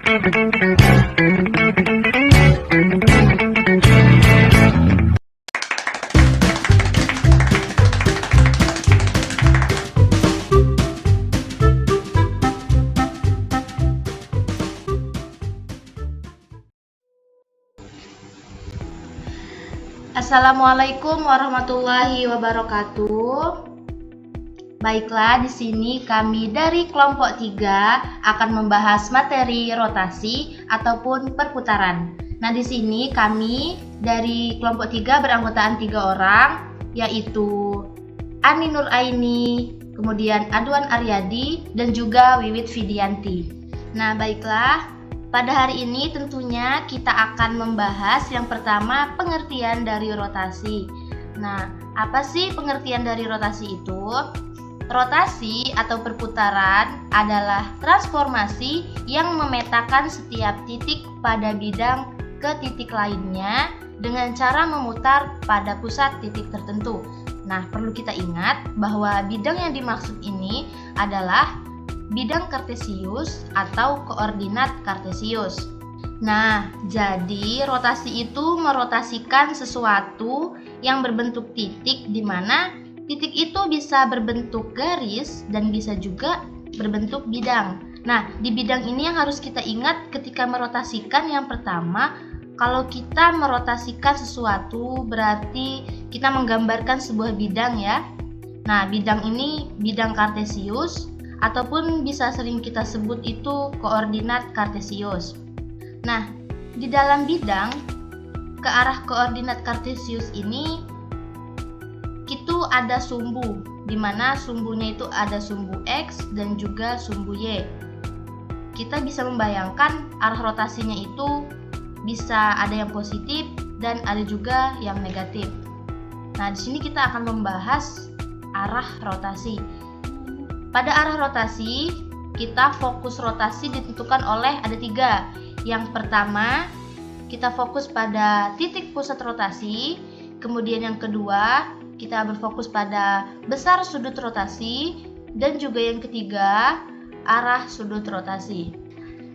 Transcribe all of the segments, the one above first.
Assalamualaikum warahmatullahi wabarakatuh. Baiklah, di sini kami dari kelompok 3 akan membahas materi rotasi ataupun perputaran. Nah, di sini kami dari kelompok 3 beranggotaan 3 orang, yaitu Ani Nuraini, kemudian Adwan Aryadi, dan juga Wiwit Fidianti. Nah, baiklah, pada hari ini tentunya kita akan membahas yang pertama pengertian dari rotasi. Nah, apa sih pengertian dari rotasi itu? Rotasi atau perputaran adalah transformasi yang memetakan setiap titik pada bidang ke titik lainnya dengan cara memutar pada pusat titik tertentu. Nah, perlu kita ingat bahwa bidang yang dimaksud ini adalah bidang kartesius atau koordinat kartesius. Nah, jadi rotasi itu merotasikan sesuatu yang berbentuk titik, di mana titik itu bisa berbentuk garis dan bisa juga berbentuk bidang. Nah, di bidang ini yang harus kita ingat ketika merotasikan, yang pertama, kalau kita merotasikan sesuatu berarti kita menggambarkan sebuah bidang ya. Nah, bidang ini bidang kartesius ataupun bisa sering kita sebut itu koordinat kartesius. Nah, di dalam bidang ke arah koordinat kartesius ini itu ada sumbu, di mana sumbunya itu ada sumbu X dan juga sumbu Y. Kita bisa membayangkan arah rotasinya itu bisa ada yang positif dan ada juga yang negatif. Nah, di sini kita akan membahas arah rotasi. Pada arah rotasi, kita fokus rotasi ditentukan oleh ada 3. Yang pertama, kita fokus pada titik pusat rotasi. Kemudian yang kedua, kita berfokus pada besar sudut rotasi, dan juga yang ketiga, arah sudut rotasi.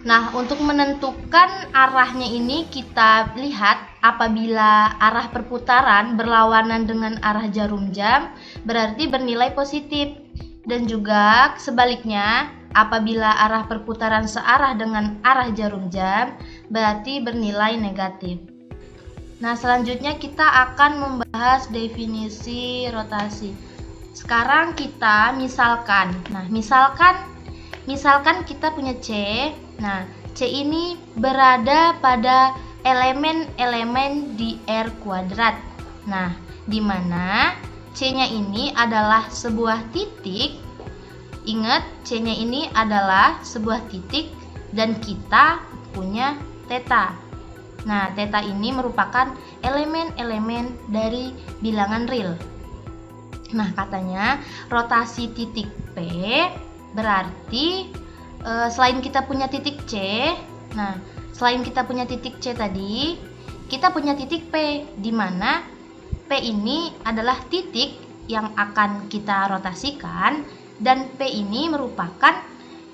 Nah, untuk menentukan arahnya ini kita lihat apabila arah perputaran berlawanan dengan arah jarum jam berarti bernilai positif, dan juga sebaliknya apabila arah perputaran searah dengan arah jarum jam berarti bernilai negatif. Nah, selanjutnya kita akan membahas definisi rotasi. Sekarang kita misalkan. Nah, misalkan kita punya C. Nah, C ini berada pada elemen-elemen di R kuadrat. Nah, di mana C-nya ini adalah sebuah titik. Ingat, C-nya ini adalah sebuah titik dan kita punya theta. Nah, theta ini merupakan elemen-elemen dari bilangan real. Nah, katanya rotasi titik P berarti selain kita punya titik C, nah, selain kita punya titik C tadi, kita punya titik P, di mana P ini adalah titik yang akan kita rotasikan, dan P ini merupakan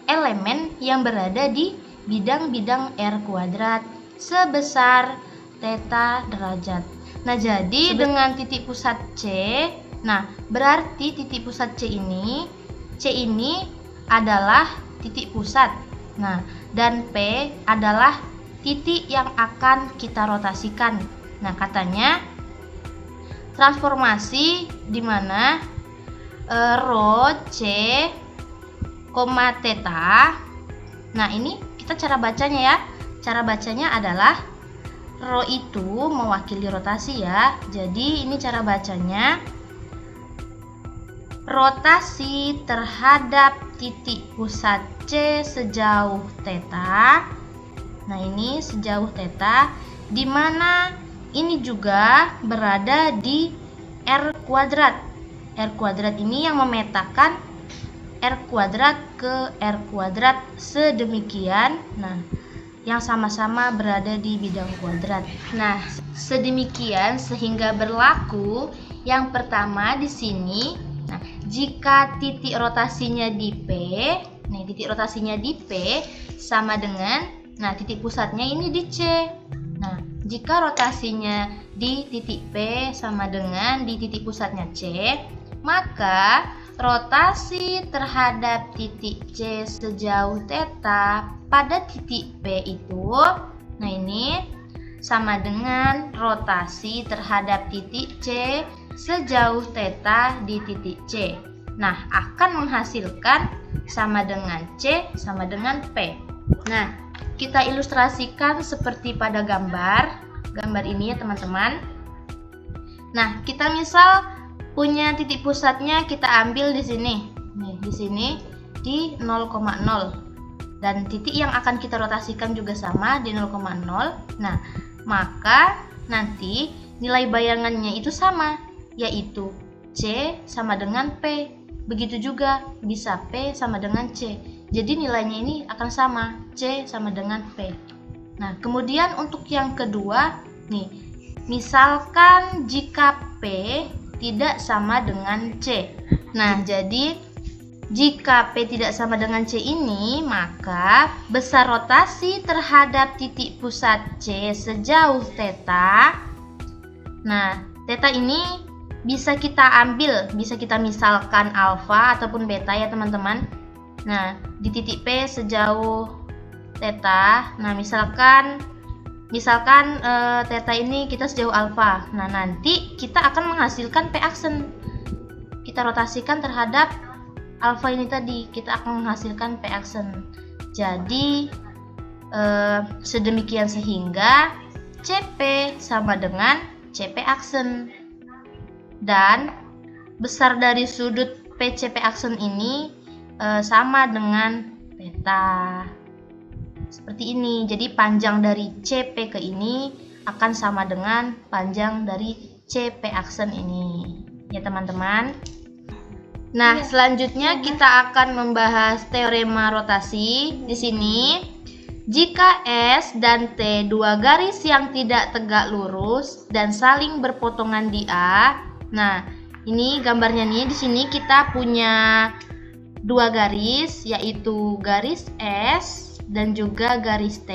elemen yang berada di bidang-bidang R kuadrat sebesar theta derajat. Nah, jadi dengan titik pusat C, nah berarti titik pusat C ini adalah titik pusat. Nah, dan P adalah titik yang akan kita rotasikan. Nah, katanya transformasi di mana rho C, theta. Nah, ini kita cara bacanya ya. Cara bacanya adalah rho itu mewakili rotasi ya. Jadi ini cara bacanya, rotasi terhadap titik pusat C sejauh theta. Nah, ini sejauh theta, di mana ini juga berada di R kuadrat. R kuadrat ini yang memetakan R kuadrat ke R kuadrat sedemikian. Nah, yang sama-sama berada di bidang kuadrat. Nah, sedemikian sehingga berlaku yang pertama di sini. Nah, jika titik rotasinya di P, titik rotasinya di P sama dengan Nah, titik pusatnya ini di C. Nah, jika rotasinya di titik P sama dengan di titik pusatnya C, maka rotasi terhadap titik C sejauh theta pada titik P itu, nah ini sama dengan rotasi terhadap titik C sejauh theta di titik C. Nah, akan menghasilkan sama dengan C sama dengan P. Nah, kita ilustrasikan seperti pada gambar ini ya teman-teman. Nah, kita misal punya titik pusatnya kita ambil di sini. Nih, di sini di 0,0. Dan titik yang akan kita rotasikan juga sama di 0,0. Nah, maka nanti nilai bayangannya itu sama, yaitu C sama dengan P. Begitu juga bisa P sama dengan C. Jadi nilainya ini akan sama, C sama dengan P. Nah, kemudian untuk yang kedua, nih, misalkan jika P tidak sama dengan C. Nah, jadi jika P tidak sama dengan C ini, maka besar rotasi terhadap titik pusat C sejauh theta. Nah, theta ini bisa kita ambil, bisa kita misalkan alfa ataupun beta ya teman-teman. Nah, di titik P sejauh theta. Nah, misalkan theta ini kita sejauh alfa. Nah, nanti kita akan menghasilkan P aksen. Kita rotasikan terhadap alfa ini tadi, kita akan menghasilkan P aksen. Jadi sedemikian sehingga CP sama dengan CP aksen. Dan besar dari sudut PCP aksen ini sama dengan beta. Seperti ini. Jadi panjang dari CP ke ini akan sama dengan panjang dari CP aksen ini. Ya teman-teman. Nah, selanjutnya kita akan membahas teorema rotasi. Di sini, jika S dan T dua garis yang tidak tegak lurus dan saling berpotongan di A. Nah, ini gambarnya nih. Di sini kita punya dua garis, yaitu garis S dan juga garis T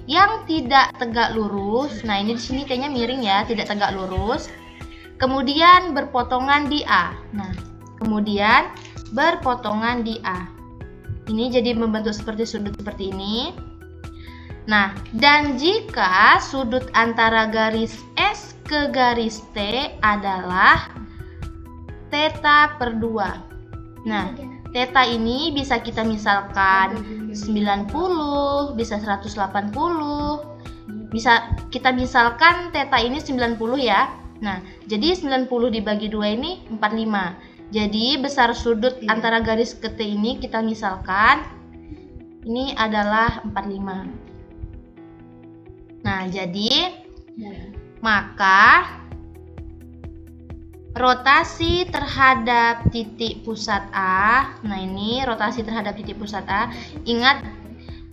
yang tidak tegak lurus. Nah, ini di sini T-nya miring ya, tidak tegak lurus. Kemudian berpotongan di A. Nah, kemudian berpotongan di A. Ini jadi membentuk seperti sudut seperti ini. Nah, dan jika sudut antara garis S ke garis T adalah theta per 2. Nah, theta ini bisa kita misalkan 90, bisa 180. Bisa kita misalkan theta ini 90 ya. Nah, jadi 90 dibagi 2 ini 45. Jadi besar sudut antara garis ke T ini kita misalkan ini adalah 45. Nah, jadi maka rotasi terhadap titik pusat A. Nah, ini rotasi terhadap titik pusat A. Ingat,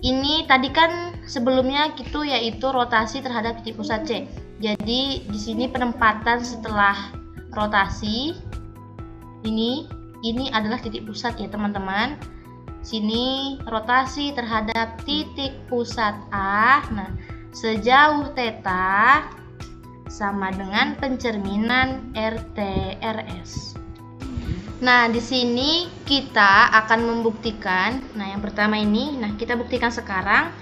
ini tadi kan sebelumnya gitu, yaitu rotasi terhadap titik pusat C. Jadi di sini penempatan setelah rotasi ini adalah titik pusat ya teman-teman. Sini rotasi terhadap titik pusat A. Nah, sejauh theta sama dengan pencerminan RT/RS. Nah, di sini kita akan membuktikan. Nah, yang pertama ini, kita buktikan sekarang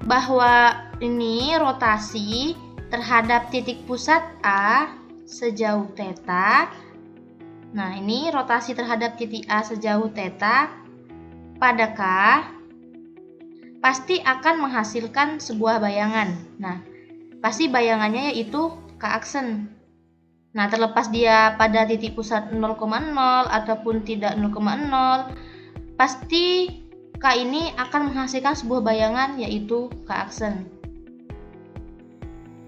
bahwa ini rotasi terhadap titik pusat A sejauh theta. Nah, ini rotasi terhadap titik A sejauh theta pada K pasti akan menghasilkan sebuah bayangan. Nah, pasti bayangannya yaitu K aksen. Nah, terlepas dia pada titik pusat 0,0 ataupun tidak 0,0, pasti K ini akan menghasilkan sebuah bayangan yaitu K aksen.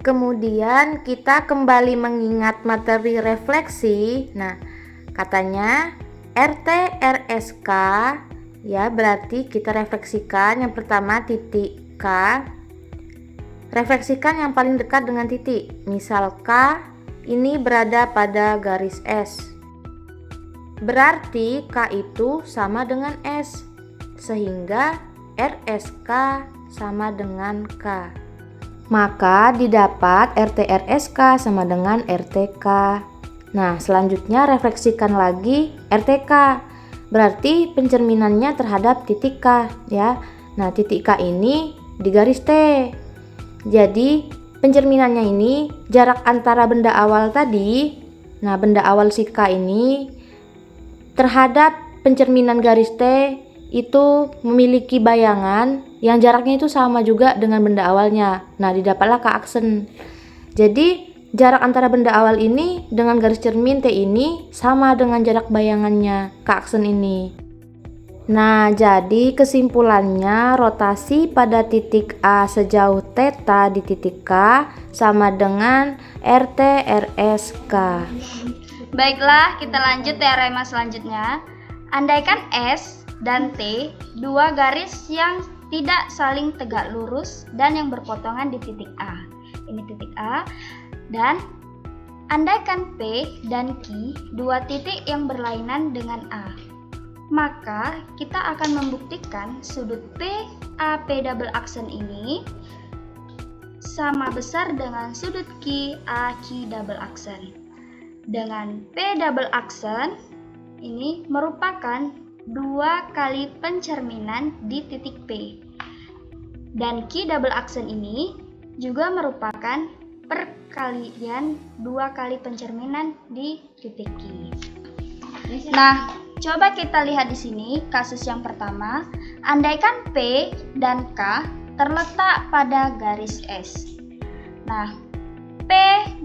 Kemudian kita kembali mengingat materi refleksi. Nah, katanya RT/RSK ya, berarti kita refleksikan yang pertama titik K. Refleksikan yang paling dekat dengan titik. Misal K ini berada pada garis S. Berarti K itu sama dengan S. Sehingga RSK sama dengan K. Maka didapat RT/RSK sama dengan RTK. Nah, selanjutnya refleksikan lagi RTK. Berarti pencerminannya terhadap titik K ya. Nah, titik K ini di garis T. Jadi, pencerminannya ini jarak antara benda awal tadi. Nah, benda awal si K ini terhadap pencerminan garis T itu memiliki bayangan yang jaraknya itu sama juga dengan benda awalnya. Nah, didapatlah K aksen. Jadi, jarak antara benda awal ini dengan garis cermin T ini sama dengan jarak bayangannya K aksen ini. Nah, jadi kesimpulannya rotasi pada titik A sejauh θ di titik K sama dengan RT/RS/K. Baiklah, kita lanjut teorema selanjutnya. Andaikan S dan T dua garis yang tidak saling tegak lurus dan yang berpotongan di titik A. Ini titik A. Dan andaikan P dan Q dua titik yang berlainan dengan A. Maka kita akan membuktikan sudut PAP double aksen ini sama besar dengan sudut QAQ double aksen. Dengan P double aksen ini merupakan dua kali pencerminan di titik P. Dan Q double aksen ini juga merupakan perkalian dua kali pencerminan di titik Q. Nah, coba kita lihat di sini kasus yang pertama. Andaikan P dan K terletak pada garis S. Nah, P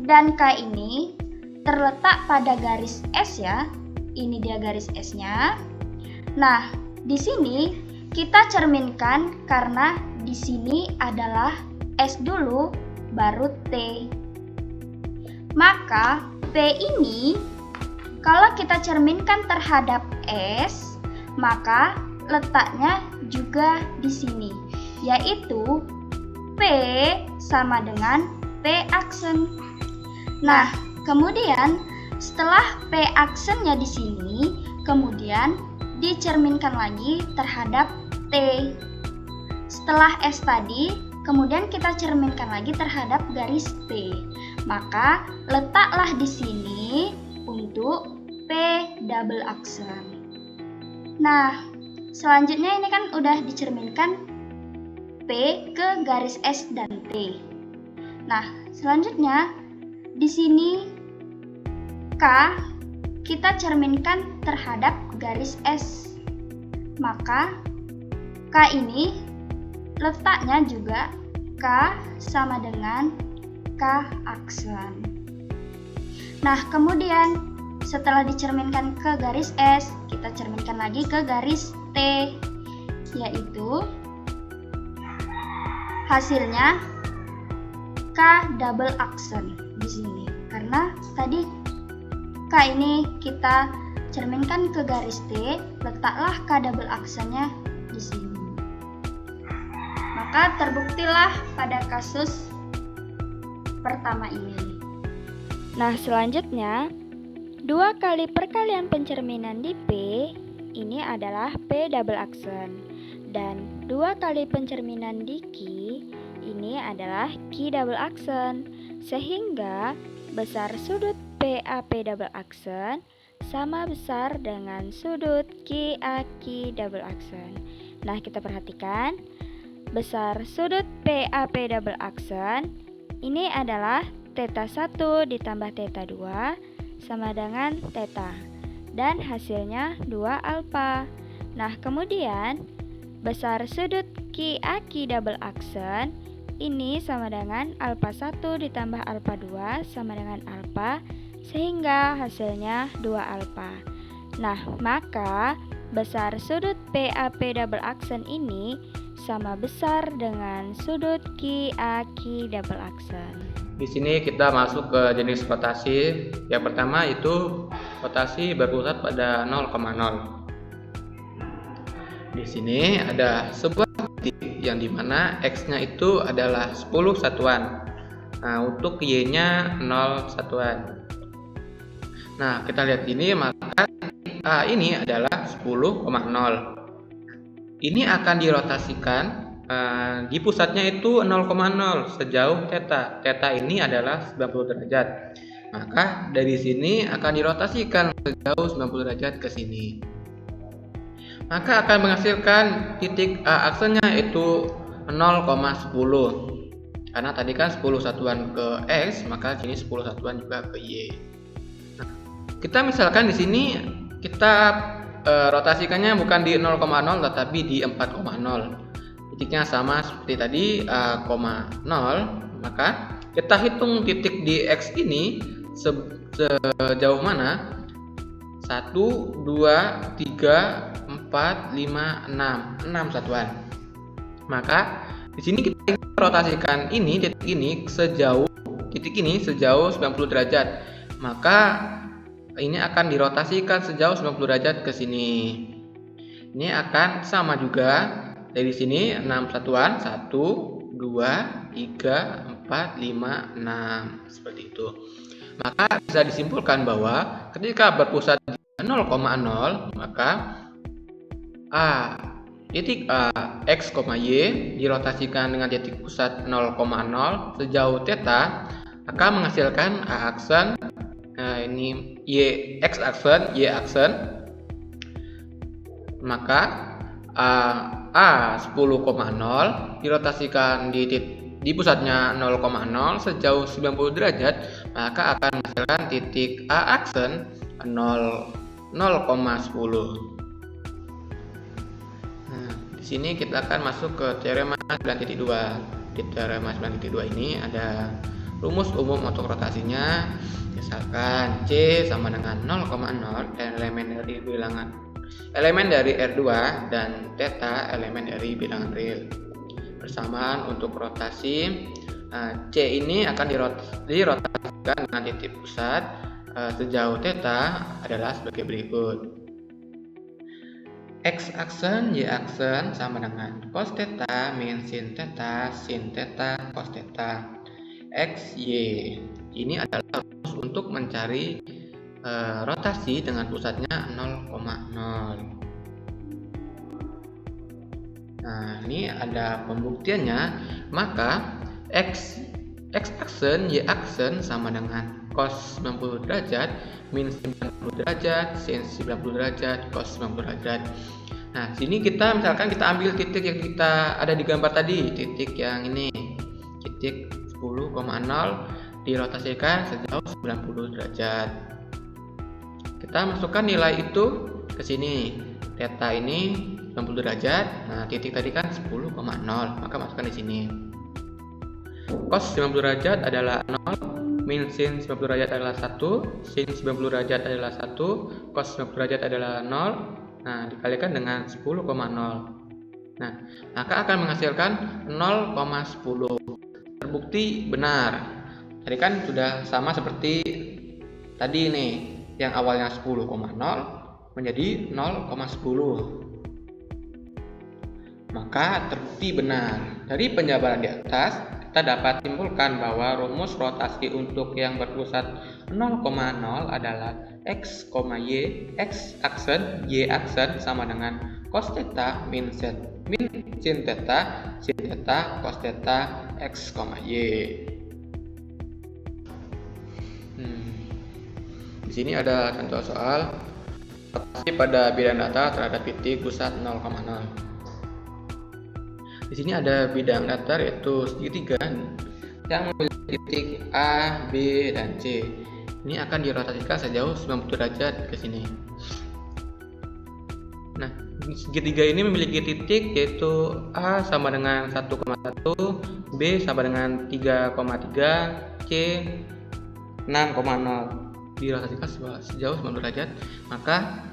dan K ini terletak pada garis S ya. Ini dia garis S-nya. Nah, di sini kita cerminkan karena di sini adalah S dulu baru T. Maka P ini kalau kita cerminkan terhadap S, maka letaknya juga di sini, yaitu P sama dengan P aksen. Nah, kemudian setelah P aksennya di sini, kemudian dicerminkan lagi terhadap T. Setelah S tadi, kemudian kita cerminkan lagi terhadap garis T. Maka letaklah di sini untuk P double aksen. Nah, selanjutnya ini kan udah dicerminkan P ke garis S dan T. Nah, selanjutnya di sini K kita cerminkan terhadap garis S. Maka K ini letaknya juga K sama dengan K aksen. Nah, kemudian setelah dicerminkan ke garis S, kita cerminkan lagi ke garis T, yaitu hasilnya K double aksen di sini. Karena tadi K ini kita cerminkan ke garis T, letaklah K double aksennya di sini. Maka terbuktilah pada kasus pertama ini. Nah, selanjutnya, dua kali perkalian pencerminan di P ini adalah P double aksen, dan dua kali pencerminan di Q ini adalah Q double aksen, sehingga besar sudut PAP double aksen sama besar dengan sudut QAQ double aksen. Nah, kita perhatikan besar sudut PAP double aksen ini adalah θ1 ditambah θ2 sama dengan θ, dan hasilnya 2 alfa. Nah, kemudian besar sudut QAQ double aksen ini sama dengan alfa 1 ditambah alfa 2 sama dengan alfa, sehingga hasilnya 2 alfa. Nah, maka besar sudut PAP double aksen ini sama besar dengan sudut QAQ double aksen. Di sini kita masuk ke jenis rotasi. Yang pertama itu rotasi berpusat pada 0,0. Di sini ada sebuah titik yang dimana X-nya itu adalah 10 satuan. Nah, untuk Y-nya 0 satuan. Nah, kita lihat ini, maka A ini adalah 10,0. Ini akan dirotasikan di pusatnya itu 0,0 sejauh theta. Theta ini adalah 90 derajat. Maka dari sini akan dirotasikan sejauh 90 derajat ke sini. Maka akan menghasilkan titik A aksennya itu 0,10. Karena tadi kan 10 satuan ke X, maka sini 10 satuan juga ke Y. Nah, kita misalkan di sini kita rotasikannya bukan di 0,0 tetapi di 4,0. Titiknya sama seperti tadi A,0, maka kita hitung titik di X ini sejauh mana? 1, 2, 3, 4, 5, 6 satuan. Maka di sini kita rotasikan titik ini sejauh 90 derajat. Maka ini akan dirotasikan sejauh 90 derajat ke sini. Ini akan sama juga. Dari sini 6 satuan, 1, 2, 3, 4, 5, 6 seperti itu. Maka bisa disimpulkan bahwa ketika berpusat di 0,0 maka titik A, X, Y dirotasikan dengan titik pusat 0,0 sejauh theta akan menghasilkan A aksen, ini Y, X aksen, Y aksen. Maka A 10,0 dirotasikan di pusatnya 0,0 sejauh 90 derajat, maka akan menghasilkan titik A aksen 0,10. Nah, di sini kita akan masuk ke teorema 9.2. Di teorema 9.2 ini ada rumus umum untuk rotasinya. Misalkan C sama dengan 0,0 elemen dari R2 dan theta elemen dari bilangan real. Bersamaan untuk rotasi C ini akan dirotasikan dengan titik pusat sejauh theta adalah sebagai berikut. X aksen, Y aksen sama dengan cos theta min sin theta cos theta. X, Y ini adalah rumus untuk mencari rotasi dengan pusatnya 0,0. Nah, ini ada pembuktiannya. Maka X aksen, Y aksen sama dengan cos 90 derajat min 90 derajat sin 90 derajat cos 90 derajat. Nah, sini kita misalkan kita ambil titik yang kita ada di gambar tadi, titik yang ini, titik 10,0 dirotasikan sejauh 90 derajat. Kita masukkan nilai itu ke sini. Theta ini 90 derajat. Nah, titik tadi kan 10,0, maka masukkan di sini. Cos 90 derajat adalah 0, min sin 90 derajat adalah 1, sin 90 derajat adalah 1, cos 90 derajat adalah 0. Nah, dikalikan dengan 10,0. Nah, maka akan menghasilkan 0,10. Terbukti benar. Tadi kan sudah sama seperti tadi nih. Yang awalnya 10,0 menjadi 0,10. Maka terbukti benar. Dari penjabaran di atas, kita dapat simpulkan bahwa rumus rotasi untuk yang berpusat 0,0 adalah X, Y, X aksen, Y aksen sama dengan cos theta min sin theta, cos theta, X, Y. Di sini ada contoh soal rotasi pada bidang data terhadap titik pusat 0,0. Di sini ada bidang datar yaitu segitiga yang memiliki titik A, B, dan C. Ini akan dirotasikan sejauh 90 derajat ke sini. Nah, segitiga ini memiliki titik yaitu A sama dengan 1,1, B sama dengan 3,3, C 6,0. Dirotasikan sejauh 90 derajat, maka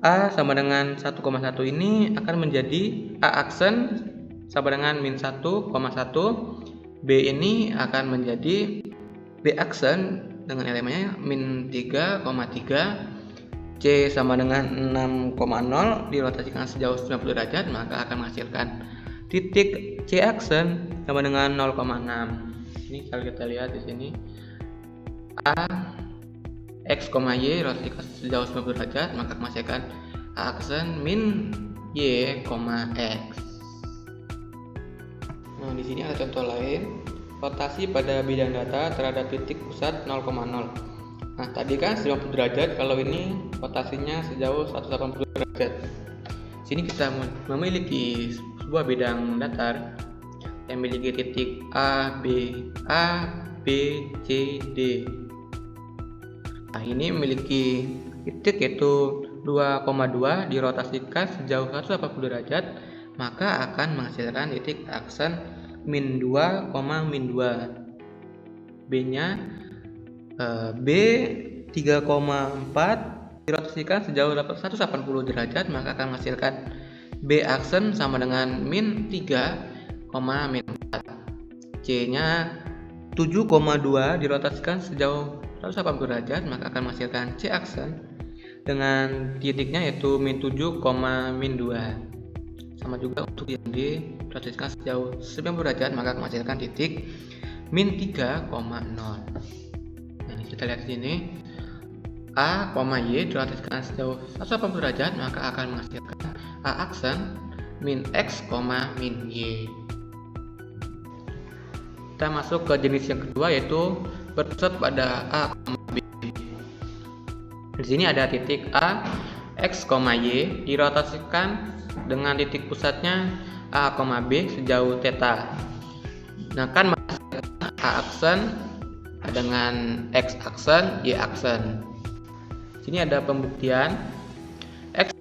A sama dengan 1,1 ini akan menjadi A aksen sama dengan min 1,1, B ini akan menjadi B aksen dengan elemennya min 3,3, C sama dengan 6,0 dirotasikan sejauh 90 derajat, maka akan menghasilkan titik C aksen sama dengan 0,6. Ini kalau kita lihat di sini A X, Y rotasikan sejauh 90 derajat, maka menghasilkan A aksen min Y, X. Nah, di sini ada contoh lain, rotasi pada bidang data terhadap titik pusat 0,0. Nah, tadi kan 90 derajat, kalau ini rotasinya sejauh 180 derajat. Sini kita memiliki sebuah bidang datar yang memiliki titik A, B, C, D. Nah, ini memiliki titik yaitu 2,2 dirotasikan sejauh 180 derajat, maka akan menghasilkan titik aksen min 2, min 2. B-nya B 3,4 dirotasikan sejauh 180 derajat, maka akan menghasilkan B aksen sama dengan min 3, min 4. C-nya 7,2 dirotasikan sejauh 180 derajat, maka akan menghasilkan C aksen dengan titiknya yaitu min 7, min 2. Sama juga untuk yang D dirotasikan sejauh 90 derajat, maka akan menghasilkan titik min 3,0. Nah, kita lihat di sini A, Y dirotasikan sejauh 180 derajat, maka akan menghasilkan A aksen min X, min Y. Kita masuk ke jenis yang kedua yaitu berpusat pada A, B. Di sini ada titik A, X, Y dirotasikan dengan titik pusatnya A, B sejauh theta. Nah, kan A aksen dengan X aksen, Y aksen. Sini ada pembuktian X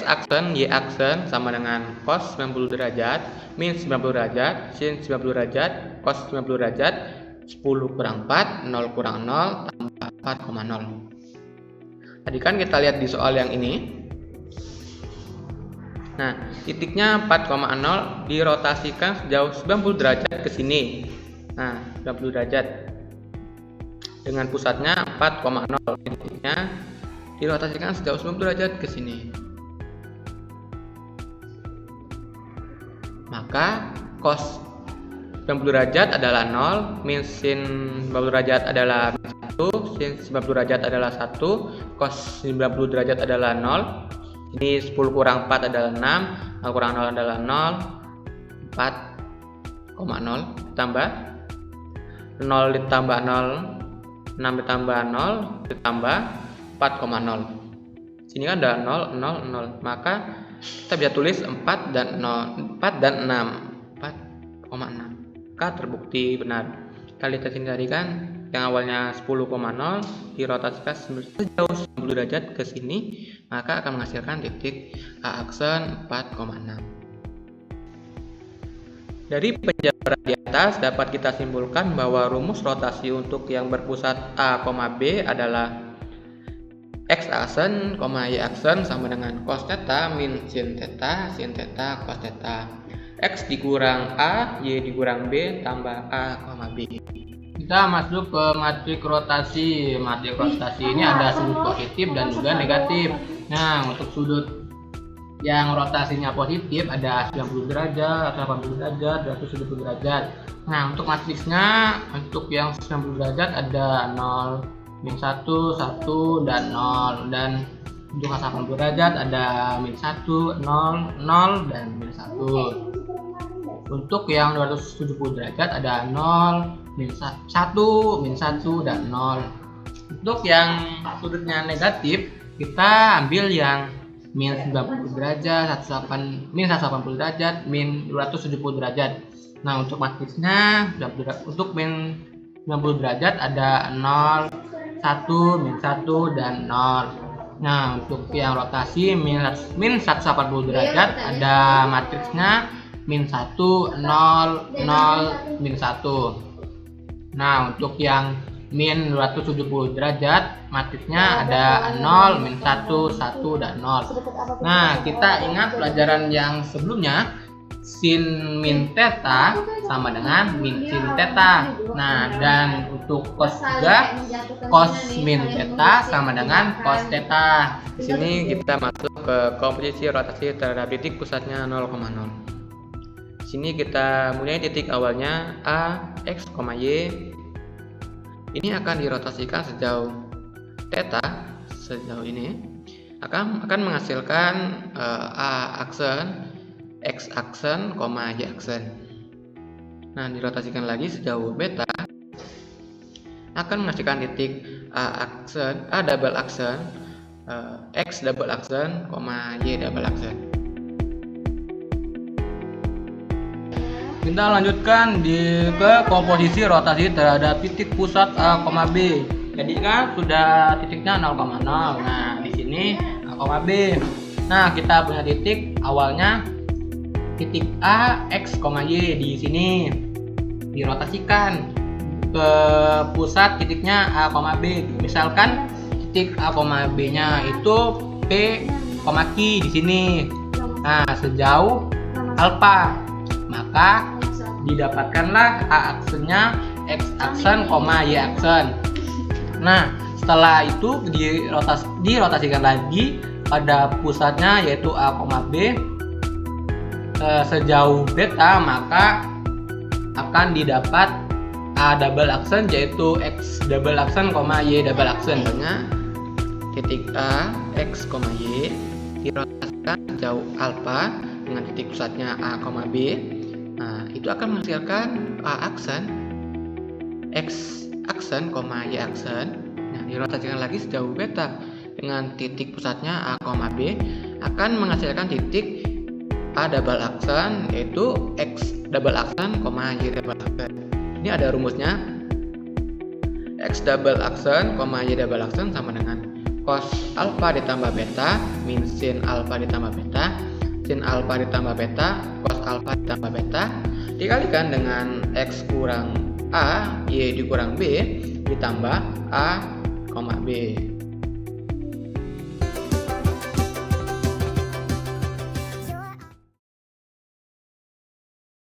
aksen, Y aksen sama dengan cos 90 derajat, min 90 derajat, sin 90 derajat, cos 90 derajat, 10 kurang 4, 0 kurang 0, tambah 4,0. Tadi kan kita lihat di soal yang ini. Nah, titiknya 4,0 dirotasikan sejauh 90 derajat ke sini. Nah, 90 derajat. Dengan pusatnya 4,0, titiknya dirotasikan sejauh 90 derajat ke sini. Maka cos 90 derajat adalah 0, min sin 90 derajat adalah 1, sin 90 derajat adalah 1, cos 90 derajat adalah 0. Ini 10 kurang 4 adalah 6, 0 kurang 0 adalah 0, 4,0 ditambah 0 ditambah 0, 6 ditambah 0 ditambah 4,0. Sini kan ada 0, 0, 0. Maka kita bisa tulis 4 dan 0, 4 dan 6, 4,6. Maka terbukti benar. Kita lihat sini tadi kan yang awalnya 10,0 dirotasikan sejauh 90 derajat ke sini, maka akan menghasilkan titik A aksen 4,6. Dari penjabaran di atas dapat kita simpulkan bahwa rumus rotasi untuk yang berpusat A, B adalah X aksen, Y aksen sama dengan cos theta min sin theta, cos theta. X dikurang A, Y dikurang B tambah A, B. Kita masuk ke matrik rotasi. Matrik rotasi ini ada sudut positif dan juga negatif. Nah, untuk sudut yang rotasinya positif ada 90 derajat, 80 derajat, 170 derajat. Nah, untuk matriksnya untuk yang 90 derajat ada 0, min 1, 1 dan 0, dan untuk 80 derajat ada min 1, 0, 0 dan min 1. Untuk yang 270 derajat ada 0, min 1, min 1 dan 0. Untuk yang sudutnya negatif kita ambil yang min 90 derajat, min 180 derajat, min 270 derajat. Nah, untuk matriksnya untuk min 90 derajat ada 0, 1, min 1 dan 0. Nah, untuk yang rotasi min 180 derajat ada matriksnya min 1, 0, 0, min 1. Nah, untuk yang min 270 derajat matriksnya ada 0, min 1, 1 dan 0. Nah, kita ingat pelajaran yang sebelumnya, sin min theta sama dengan min sin theta. Nah, dan untuk cos juga cos min theta sama dengan cos theta. Di sini kita masuk ke komposisi rotasi terhadap titik pusatnya 0,0. Di sini kita mulai titik awalnya A, X, Y. Ini akan dirotasikan sejauh theta, sejauh ini akan menghasilkan A aksen, X aksen, Y aksen. Nah, dirotasikan lagi sejauh beta akan menghasilkan titik A double aksen, X double aksen, Y double aksen. Kita lanjutkan ke komposisi rotasi terhadap titik pusat A, B. Jadi kan sudah titiknya 0,0. Nah, di sini A, B. Nah, kita punya titik awalnya titik A, X, Y di sini dirotasikan ke pusat titiknya A, B. Misalkan titik A, B-nya itu P, Q di sini. Nah, sejauh alfa, maka didapatkanlah A aksennya X aksen, Y aksen. Nah, setelah itu dirotasikan lagi pada pusatnya yaitu A, B sejauh beta, maka akan didapat A double aksen yaitu X double aksen, Y double aksen. Titik A, X, Y dirotasikan sejauh alfa dengan titik pusatnya A, B. Nah, itu akan menghasilkan A aksen, X aksen, Y aksen. Nah, dirotasikan lagi sejauh beta dengan titik pusatnya A, B akan menghasilkan titik A double aksen yaitu X double aksen, Y double aksen. Ini ada rumusnya. X double aksen, Y double aksen sama dengan cos alfa ditambah beta min sin alfa ditambah beta, sin alfa ditambah beta, cos alfa ditambah beta dikalikan dengan X kurang A, Y dikurang B ditambah A, B.